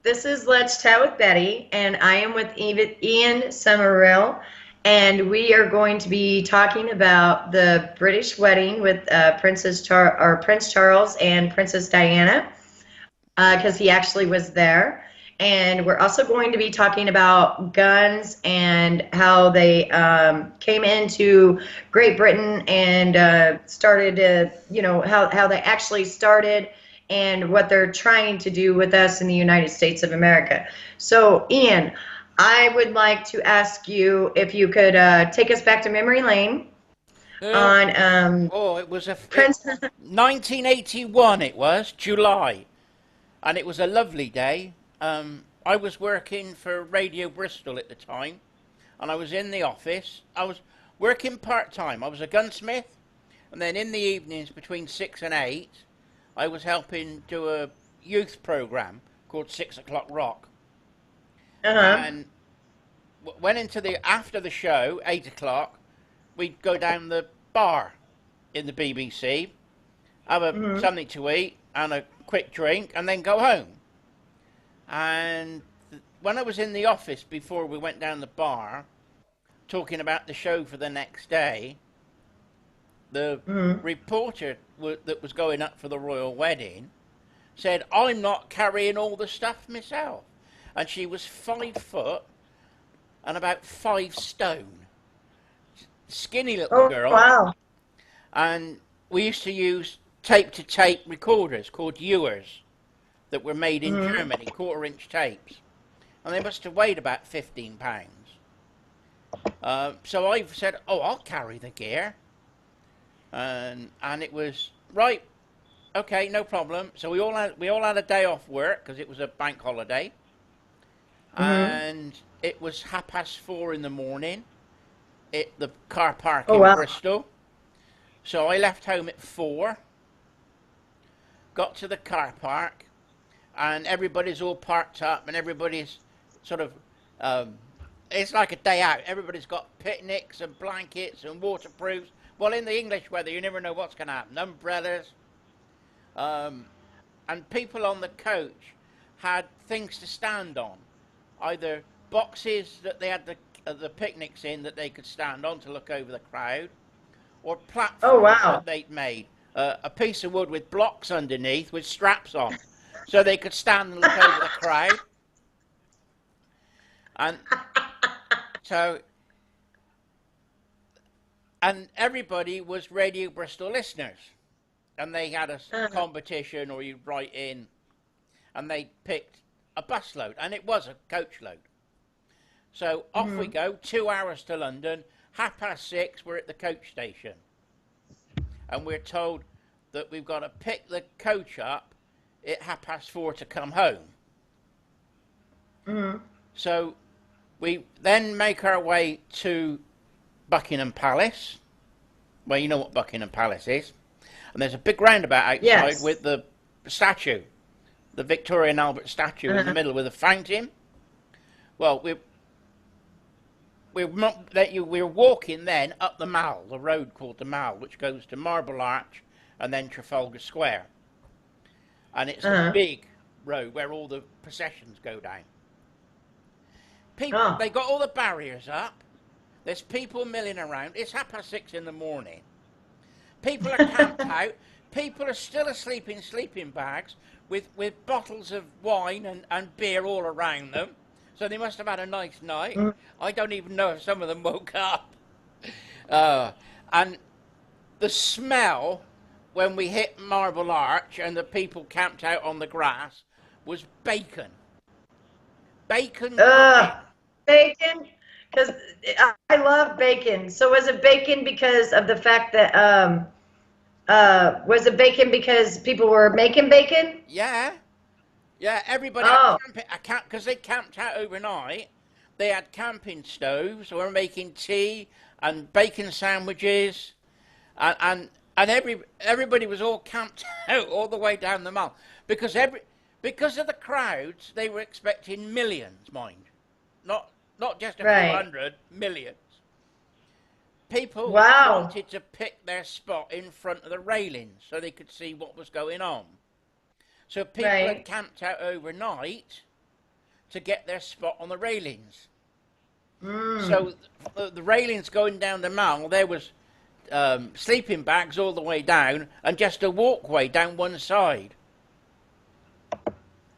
This is Let's Chat with Betty, and I am with Ian Summerell, and we are going to be talking about the British wedding with Prince Charles and Princess Diana, because he actually was there. And we're also going to be talking about guns and how they came into Great Britain and started to, how they actually started and what they're trying to do with us in the United States of America. So, Ian, I would like to ask you if you could take us back to memory lane Uh, on it was Prince. 1981. It was July, and it was a lovely day. I was working for Radio Bristol at the time, and I was in the office. I was working part time. I was a gunsmith, and then in the evenings between 6 and 8, I was helping do a youth program called 6 o'clock Rock, Uh-huh. and went into the after the show 8 o'clock. We'd go down the bar in the BBC, have Hmm. something to eat and a quick drink, and then go home. And when I was in the office before we went down the bar, talking about the show for the next day, the Hmm. reporter that was going up for the royal wedding said, "I'm not carrying all the stuff myself." And she was 5 foot and about 5 stone. Skinny little Oh, girl. wow. And we used to use tape to tape recorders called Ewers that were made in Hmm. Germany, 1/4 inch tapes. And they must have weighed about 15 pounds. So I said, "Oh, I'll carry the gear." And it was, right, okay, no problem. So we all had a day off work because it was a bank holiday. Hmm. And it was 4:30 in the morning at the car park Oh, in wow. Bristol. So I left home at 4, got to the car park, and everybody's all parked up, and everybody's sort of, um, it's like a day out. Everybody's got picnics and blankets and waterproofs. Well, in the English weather, you never know what's going to happen. Umbrellas, um, and people on the coach had things to stand on, either boxes that they had the picnics in that they could stand on to look over the crowd, or Oh, platforms wow. that they'd made, a piece of wood with blocks underneath with straps on, so they could stand and look over the crowd. And so, and everybody was Radio Bristol listeners, and they had a Uh, competition, or you'd write in, and they picked a busload, and it was a coach load. So off we mhm. go, 2 hours to London. 6:30, we're at the coach station, and we're told that we've got to pick the coach up at 4:30 to come home. Mhm. So we then make our way to Buckingham Palace, well, you know what Buckingham Palace is, and there's a big roundabout outside Yes. with the statue, the Victoria and Albert statue in the Uh-huh. middle with a fountain. Well, we're walking then up the Mall, the road called the Mall, which goes to Marble Arch and then Trafalgar Square. And it's the Uh-huh. big road where all the processions go down. People, Oh. they got all the barriers up. There's people milling around. It's 6:30 in the morning. People are camped out. People are still asleep in sleeping bags with bottles of wine and beer all around them. So they must have had a nice night. Mm. I don't even know if some of them woke up. Uh, and the smell when we hit Marble Arch and the people camped out on the grass was bacon. Bacon Ugh. cooking. Bacon? Because I love bacon. So was it bacon because of the fact that was it bacon because people were making bacon? Yeah, yeah. Everybody had Oh. camping because they camped out overnight. They had camping stoves. They were making tea and bacon sandwiches, and everybody was all camped out all the way down the mall because of the crowds. They were expecting millions, mind, not not just a few Right. hundred, millions. People Wow. wanted to pick their spot in front of the railings so they could see what was going on. So people had Right. camped out overnight to get their spot on the railings. Mm. So the railings going down the mall, there was sleeping bags all the way down and just a walkway down one side.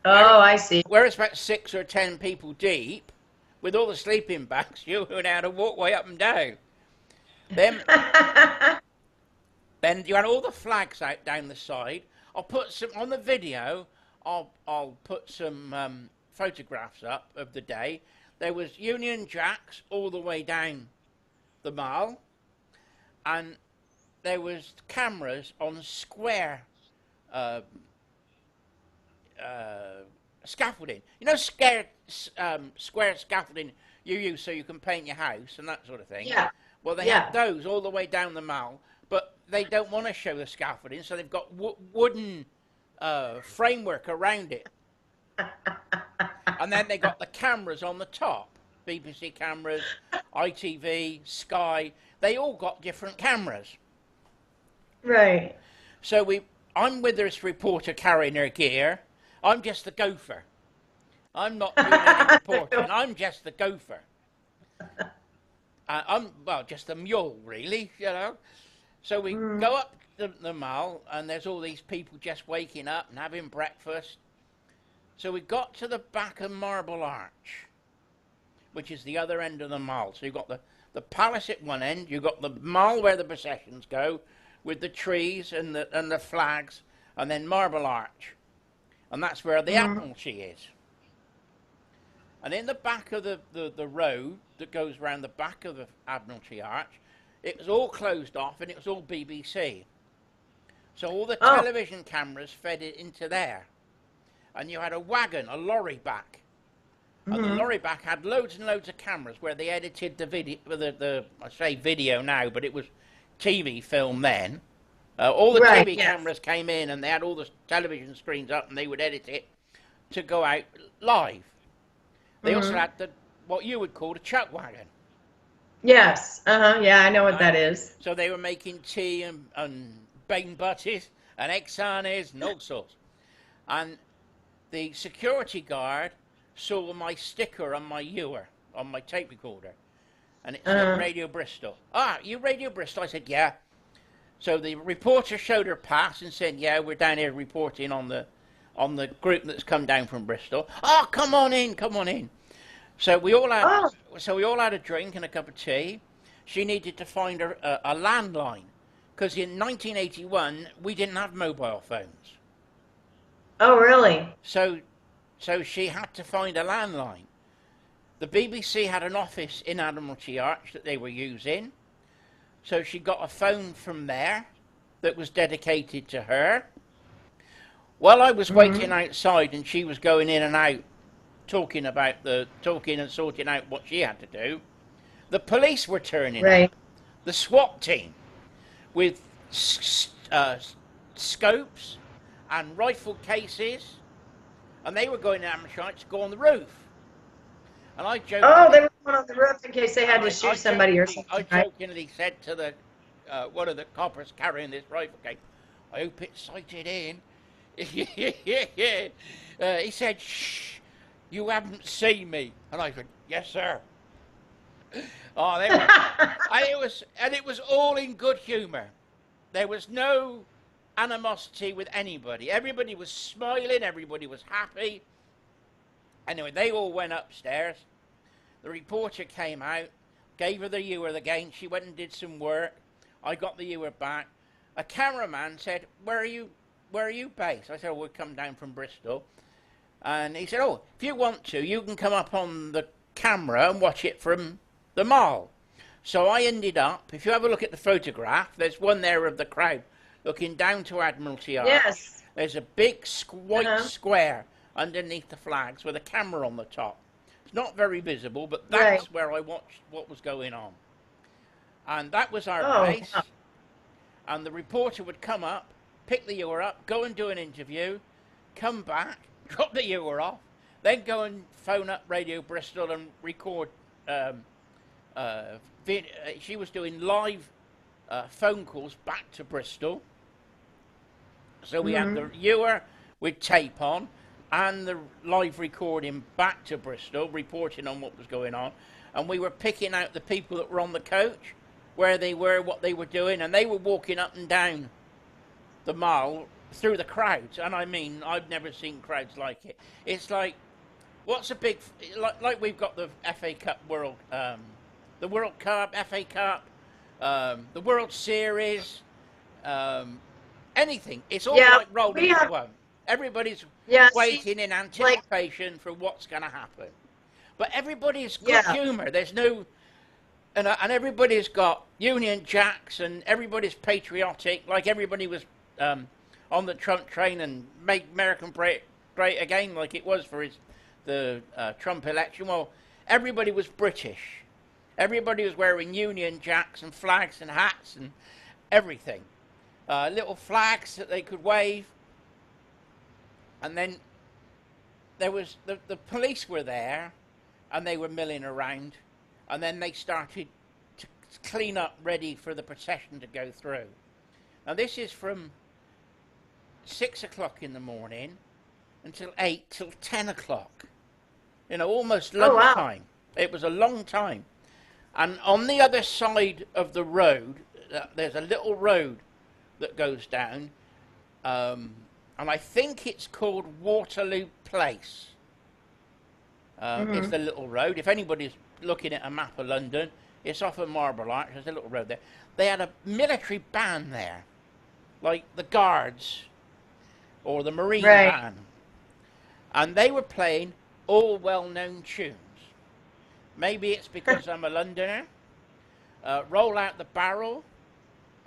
Oh, I see. Where it's about 6 or 10 people deep, with all the sleeping bags, you had a walkway up and down. Then, then you had all the flags out down the side. I'll put some on the video. I'll put some photographs up of the day. There was Union Jacks all the way down the mall, and there was cameras on square scaffolding. You know, square scaffolding you use so you can paint your house and that sort of thing. Yeah. Well, they had those all the way down the mall, but they don't want to show the scaffolding, so they've got wooden framework around it. And then they got the cameras on the top. BBC cameras, ITV, Sky, they all got different cameras. Right. So I'm with this reporter carrying her gear. I'm just the gopher. I'm not doing any reporting. I'm just the gopher. I'm, well, just a mule, really, you know. So we go up the mall, and there's all these people just waking up and having breakfast. So we got to the back of Marble Arch, which is the other end of the mall. So you've got the palace at one end, you've got the mall where the processions go, with the trees and the flags, and then Marble Arch. And that's where the Admiralty is. And in the back of the road that goes around the back of the Admiralty Arch, it was all closed off and it was all BBC. So all the television cameras fed it into there. And you had a wagon, a lorry back. And the lorry back had loads and loads of cameras where they edited the video, I say video now, but it was TV film then. All the TV cameras came in and they had all the television screens up and they would edit it to go out live. They also had what you would call a chuck wagon. Yes. Yeah, I know what that is. So they were making tea and bacon butties and egg sarnies and all sorts. And the security guard saw my sticker on my ewer, on my tape recorder. And it said Radio Bristol. Ah, you Radio Bristol? I said, yeah. So the reporter showed her pass and said, yeah, we're down here reporting on the group that's come down from Bristol. Oh, come on in, come on in. So we all had a drink and a cup of tea. She needed to find a landline because in 1981 we didn't have mobile phones. Oh, really? So she had to find a landline. The BBC had an office in Admiralty Arch that they were using. So she got a phone from there that was dedicated to her. While I was waiting outside and she was going in and out, talking and sorting out what she had to do, the police were turning up. The SWAT team with scopes and rifle cases, and they were going to Amherst to go on the roof. And I joked. Oh, they were going on the roof in case they had to shoot somebody or something. I jokingly said to the one of the coppers carrying this rifle case, I hope it's sighted in. He said, shh, you haven't seen me. And I said, yes, sir. Oh, they were, and it was all in good humour. There was no animosity with anybody. Everybody was smiling. Everybody was happy. Anyway, they all went upstairs. The reporter came out, gave her the ewer again. She went and did some work. I got the ewer back. A cameraman said, where are you based? I said, oh, we've come down from Bristol. And he said, oh, if you want to, you can come up on the camera and watch it from the mall. So I ended up, if you have a look at the photograph, there's one there of the crowd looking down to Admiralty Arch. Yes. There's a big white square underneath the flags with a camera on the top. It's not very visible, but that's where I watched what was going on. And that was our base. Wow. And the reporter would come up, pick the ewer up, go and do an interview, come back, drop the ewer off, then go and phone up Radio Bristol and record. She was doing live phone calls back to Bristol. So we had the ewer with tape on, and the live recording back to Bristol, reporting on what was going on. And we were picking out the people that were on the coach, where they were, what they were doing, and they were walking up and down the mall through the crowds. And I mean, I've never seen crowds like it. It's like, what's a big, like we've got the FA Cup World, the World Cup, FA Cup, the World Series, anything. It's all like rolled into one. Everybody's waiting in anticipation for what's going to happen. But everybody's good humour. There's no, and everybody's got Union Jacks, and everybody's patriotic. Like everybody was on the Trump train and make America great again, like it was for the Trump election. Well, everybody was British. Everybody was wearing Union Jacks and flags and hats and everything. Little flags that they could wave. And then there was the police were there, and they were milling around, and then they started to clean up, ready for the procession to go through. Now this is from 6 o'clock in the morning until 8 till 10 o'clock. You know, almost lunchtime. Wow. It was a long time. And on the other side of the road, there's a little road that goes down, and I think it's called Waterloo Place. It's the little road. If anybody's looking at a map of London, it's off of Marble Arch. There's a little road there. They had a military band there, like the Guards or the Marine band. And they were playing all well-known tunes. Maybe it's because I'm a Londoner. Roll Out the Barrel.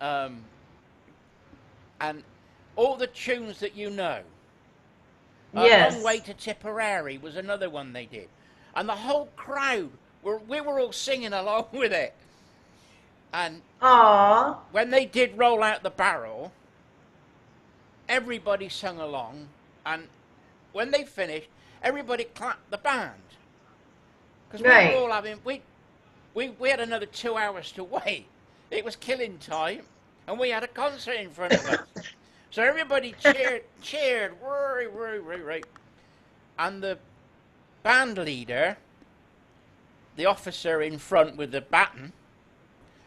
And all the tunes that you know. Long Way to Tipperary was another one they did. And the whole crowd, we were all singing along with it. And when they did Roll Out the Barrel, everybody sung along. And when they finished, everybody clapped the band. Because we were all having, we had another 2 hours to wait. It was killing time. And we had a concert in front of us. So everybody cheered, right. And the band leader, the officer in front with the baton,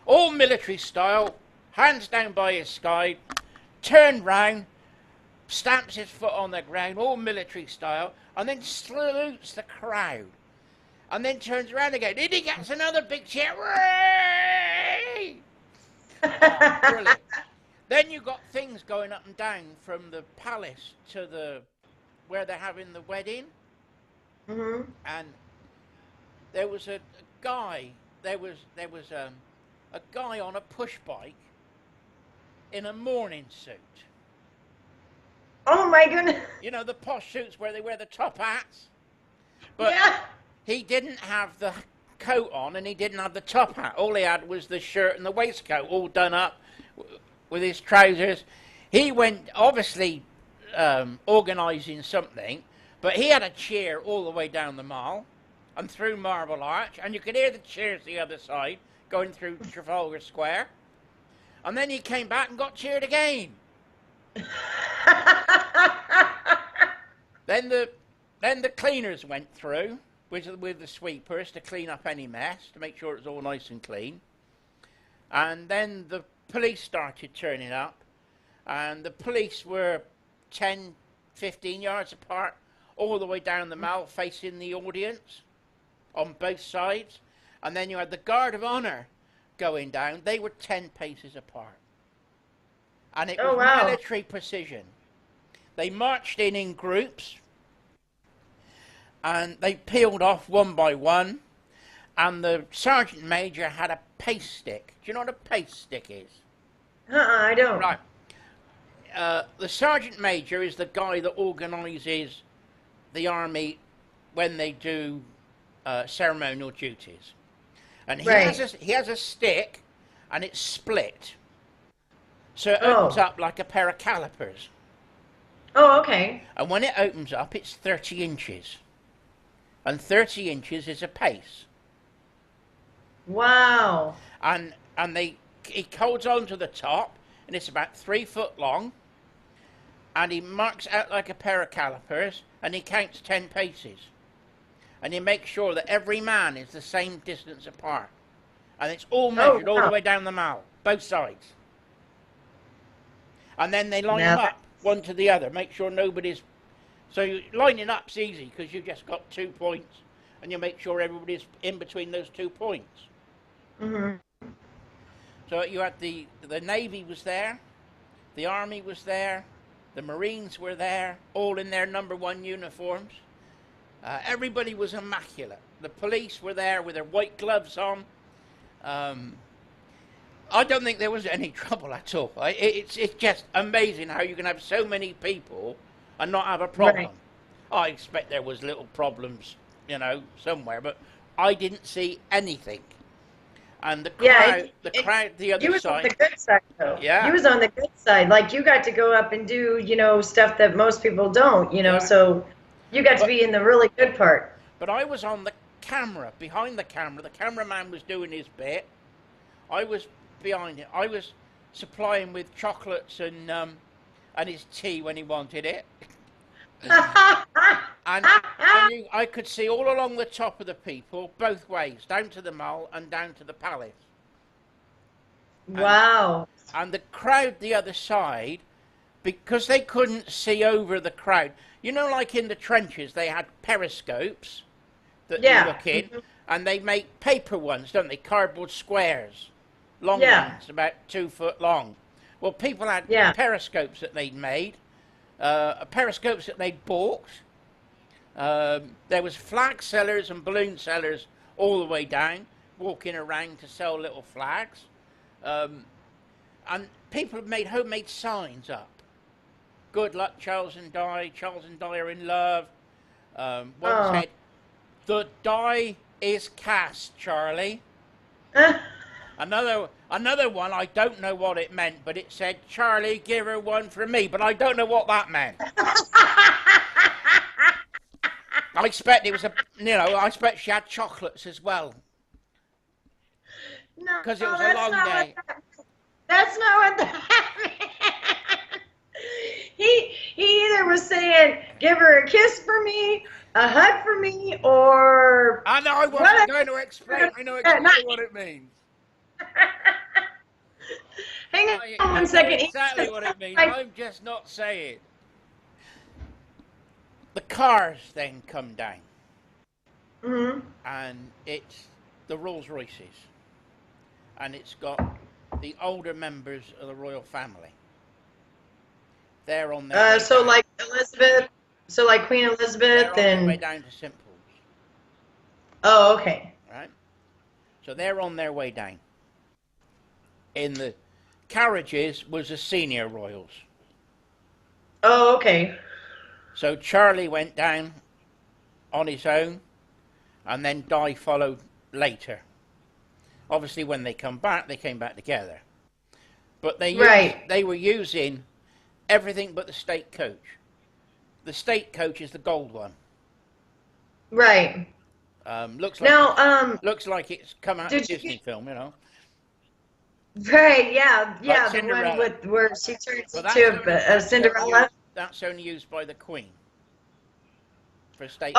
all military style, hands down by his side, turned round, stamps his foot on the ground, all military style, and then salutes the crowd. And then turns around again. Then he gets another big cheer. Hooray! Oh, brilliant. Then you got things going up and down from the palace to where they're having the wedding. Mm-hmm. And there was a guy. There was a guy on a push bike in a morning suit. Oh my goodness! You know the posh suits where they wear the top hats. But he didn't have the coat on, and he didn't have the top hat. All he had was the shirt and the waistcoat, all done up with his trousers. He went, obviously, organising something, but he had a cheer all the way down the mall and through Marble Arch, and you could hear the cheers the other side going through Trafalgar Square. And then he came back and got cheered again. Then the cleaners went through with the sweepers to clean up any mess, to make sure it was all nice and clean. And then the police started turning up, and the police were 10, 15 yards apart, all the way down the mall, facing the audience on both sides. And then you had the Guard of Honour going down. They were 10 paces apart. And it was military precision. They marched in groups, and they peeled off one by one, and the Sergeant Major had a pace stick. Do you know what a pace stick is? I don't. Right. The Sergeant Major is the guy that organises the army when they do ceremonial duties. And he has a stick, and it's split. So it opens up like a pair of calipers. Oh, okay. And when it opens up, it's 30 inches. And 30 inches is a pace. Wow. And he holds on to the top, and it's about 3 foot long. and he marks out like a pair of calipers, and he counts 10 paces. And he makes sure that every man is the same distance apart. And it's all measured all the way down the mall, both sides. And then they line them up, one to the other, make sure nobody's... So lining up's easy, because you've just got 2 points, and you make sure everybody's in between those 2 points. Mm-hmm. So you had the Navy was there, the Army was there, the Marines were there, all in their #1 uniforms. Everybody was immaculate. The police were there with their white gloves on. I don't think there was any trouble at all. It's just amazing how you can have so many people and not have a problem. Right. I expect there was little problems, you know, somewhere, but I didn't see anything. And the crowd, the other side. You was on the good side, though. Yeah. You was on the good side. Like, you got to go up and do, you know, stuff that most people don't, you know, yeah. So you got to be in the really good part. But I was on the camera, behind the camera. The cameraman was doing his bit. I was behind it. I was supplying with chocolates and his tea when he wanted it. and I could see all along the top of the people, both ways, down to the mall and down to the palace. Wow. And the crowd the other side, because they couldn't see over the crowd. You know, like in the trenches, they had periscopes that you look in, and they make paper ones, don't they? Cardboard squares, long ones, about 2 foot long. Well, people had periscopes that they'd made, periscopes that they'd bought. There was flag sellers and balloon sellers all the way down, walking around to sell little flags. And people have made homemade signs up. Good luck, Charles and Di. Charles and Di are in love. One said, "The die is cast, Charlie." Another one, I don't know what it meant, but it said, "Charlie, give her one for me," but I don't know what that meant. I expect it was I expect she had chocolates as well. No, because it was a long day. That's not what that meant. He either was saying, "Give her a kiss for me, a hug for me," or... I know, I wasn't going to explain. I know exactly what it means. Hang on one second. Exactly what it means. I'm just not saying. The cars then come down. Mm-hmm. And it's the Rolls Royces. And it's got the older members of the royal family. They're on their way so down. Like Elizabeth, so like Queen Elizabeth. They're on their way down to St. Paul's. Oh, okay. Right? So they're on their way down. In the carriages was the senior royals. Oh, okay. So Charlie went down on his own, and then Di followed later. Obviously, when they come back, they came back together. But they were using everything but the state coach. The state coach is the gold one. Right. Looks like it's come out of a Disney film, you know. Right. Yeah. Like the Cinderella. one where she turns into Cinderella. That's only used by the Queen for state.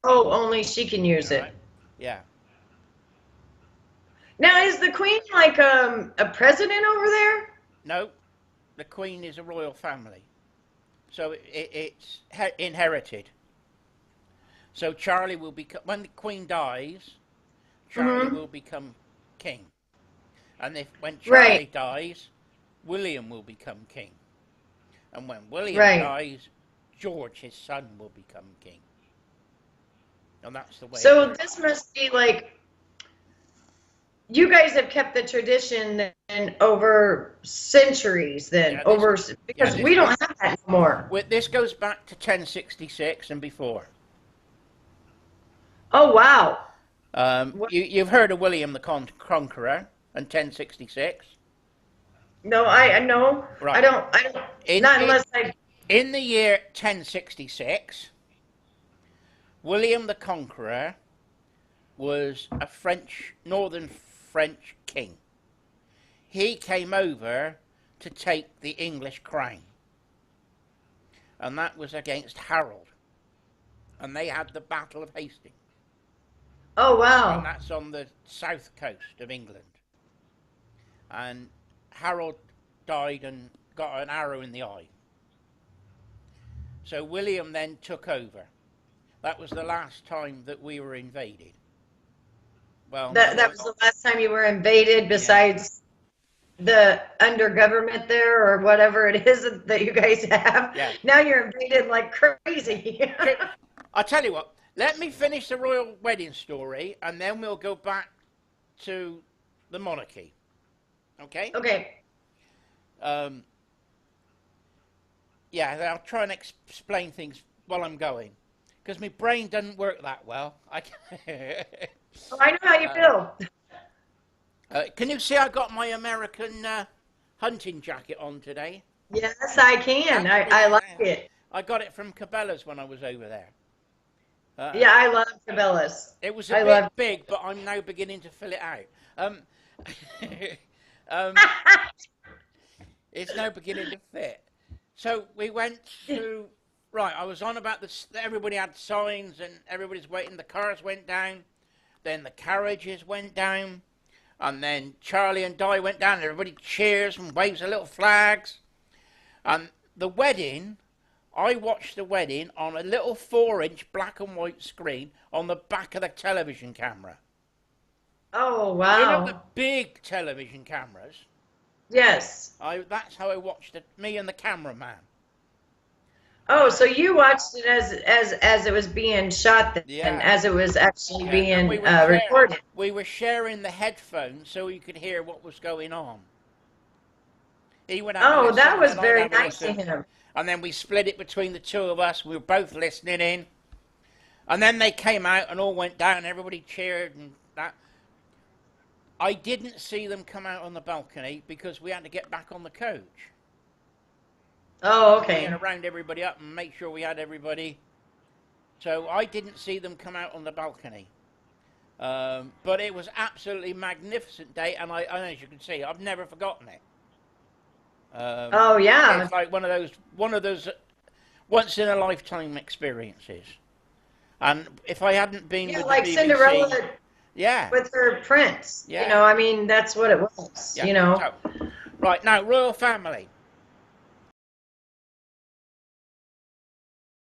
Only she can use it. Yeah. Now, is the Queen like a president over there? No, the Queen is a royal family, so it's inherited. So Charlie will become, when the Queen dies, Charlie will become king, and when Charlie dies, William will become king, and when William dies, George, his son, will become king, and that's the way. So this must be like, you guys have kept the tradition then over centuries then, because we don't have that anymore. This goes back to 1066 and before. Oh, wow. You've heard of William the Conqueror in 1066? No, I know. Right. I don't. Not unless I... In the year 1066, William the Conqueror was a northern French king. He came over to take the English crown. and that was against Harold. And they had the Battle of Hastings. Oh, And wow. that's on the south coast of England. And Harold died and got an arrow in the eye. So William then took over. That was the last time that we were invaded. Well, That was the last time you were invaded, besides the under government there or whatever it is that you guys have. Yeah. Now you're invaded like crazy. I'll tell you what, let me finish the royal wedding story and then we'll go back to the monarchy. Okay? Okay. Yeah, I'll try and explain things while I'm going. Because my brain doesn't work that well. Oh, I know how you feel. Can you see I got my American hunting jacket on today? Yes, I can. I like it. I got it from Cabela's when I was over there. Yeah, I love Cabela's. It was a bit big, but I'm now beginning to fill it out. It's now beginning to fit. So we went to, right, I was on about this, everybody had signs and everybody's waiting, the cars went down, then the carriages went down, and then Charlie and Di went down and everybody cheers and waves their little flags. And the wedding, I watched the wedding on a little 4-inch black and white screen on the back of the television camera. Oh, wow. You know the big television cameras? Yes. That's how I watched it, me and the cameraman. Oh, so you watched it as it was being shot then, as it was actually being recorded. We were sharing the headphones so you could hear what was going on. He went out. Oh, that was very nice to him. And then we split it between the two of us. We were both listening in. And then they came out and all went down. Everybody cheered and that. I didn't see them come out on the balcony because we had to get back on the coach. Oh, okay. And round everybody up and make sure we had everybody. So I didn't see them come out on the balcony. But it was absolutely magnificent day, and as you can see, I've never forgotten it. Oh yeah. It's like one of those once in a lifetime experiences. And if I hadn't been with like the BBC, Cinderella. Yeah. With her prince. Yeah. You know, I mean, that's what it was. Yeah. You know. So, right now, royal family.